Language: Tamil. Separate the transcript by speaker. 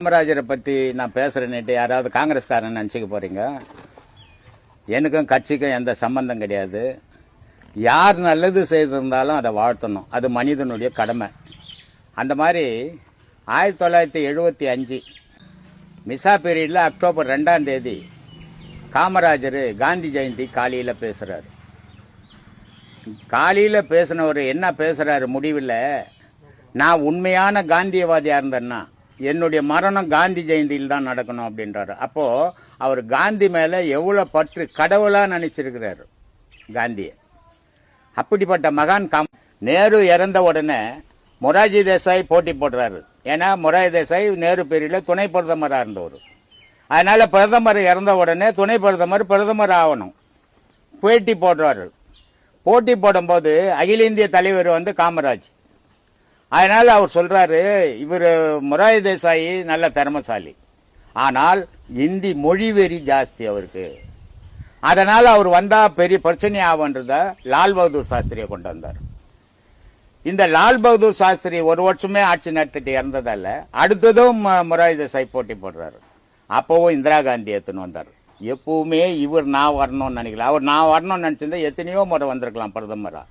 Speaker 1: காமராஜரை பற்றி நான் பேசுகிறேன்னுட்டு யாராவது காங்கிரஸ்காரன் நினச்சிக்க போகிறீங்க? எனக்கும் கட்சிக்கும் எந்த சம்பந்தம் கிடையாது. யார் நல்லது செய்திருந்தாலும் அதை வாழ்த்தணும், அது மனிதனுடைய கடமை. அந்த மாதிரி 1975 மிசா பீரியடில் அக்டோபர் 2ஆம் தேதி காமராஜர் காந்தி ஜெயந்தி காலையில் பேசுகிறார். காலையில் பேசினவர் என்ன பேசுகிறாரு முடிவில், நான் உண்மையான காந்தியவாதியாக இருந்தேன்னா என்னுடைய மரணம் காந்தி ஜெயந்தியில் தான் நடக்கணும் அப்படின்றாரு. அப்போது அவர் காந்தி மேலே எவ்வளோ பற்று, கடவுளாக நினச்சிருக்கிறார் காந்தியை. அப்படிப்பட்ட மகான் நேரு இறந்த உடனே மொரார்ஜி தேசாய் போட்டி போடுறாரு. ஏன்னா மொரார்ஜி தேசாய் நேரு பீரியடில் துணை பிரதமராக இருந்தவர். அதனால் பிரதமர் இறந்த உடனே துணை பிரதமர் ஆகணும். போட்டி போடுறாரு. போட்டி போடும்போது அகில இந்திய தலைவர் காமராஜ். அதனால் அவர் சொல்கிறாரு, இவர் மொரார்ஜி தேசாய் நல்ல திறமசாலி, ஆனால் இந்தி மொழி வெறி ஜாஸ்தி அவருக்கு. அதனால் அவர் வந்தால் பெரிய பிரச்சனை ஆகுன்றத லால் பகதூர் சாஸ்திரியை கொண்டு வந்தார். இந்த லால் பகதூர் சாஸ்திரி ஒரு வருஷமே ஆட்சி நடத்திட்டு இறந்ததால அடுத்ததும் மொரார்ஜி தேசாய் போட்டி போடுறாரு. அப்போவும் இந்திரா காந்தி எடுத்துன்னு வந்தார். எப்பவுமே இவர் நான் வரணும்னு நினைக்கல. அவர் நான் வரணும்னு நினச்சிருந்தா எத்தனையோ முறை வந்திருக்கலாம் பிரதமராக.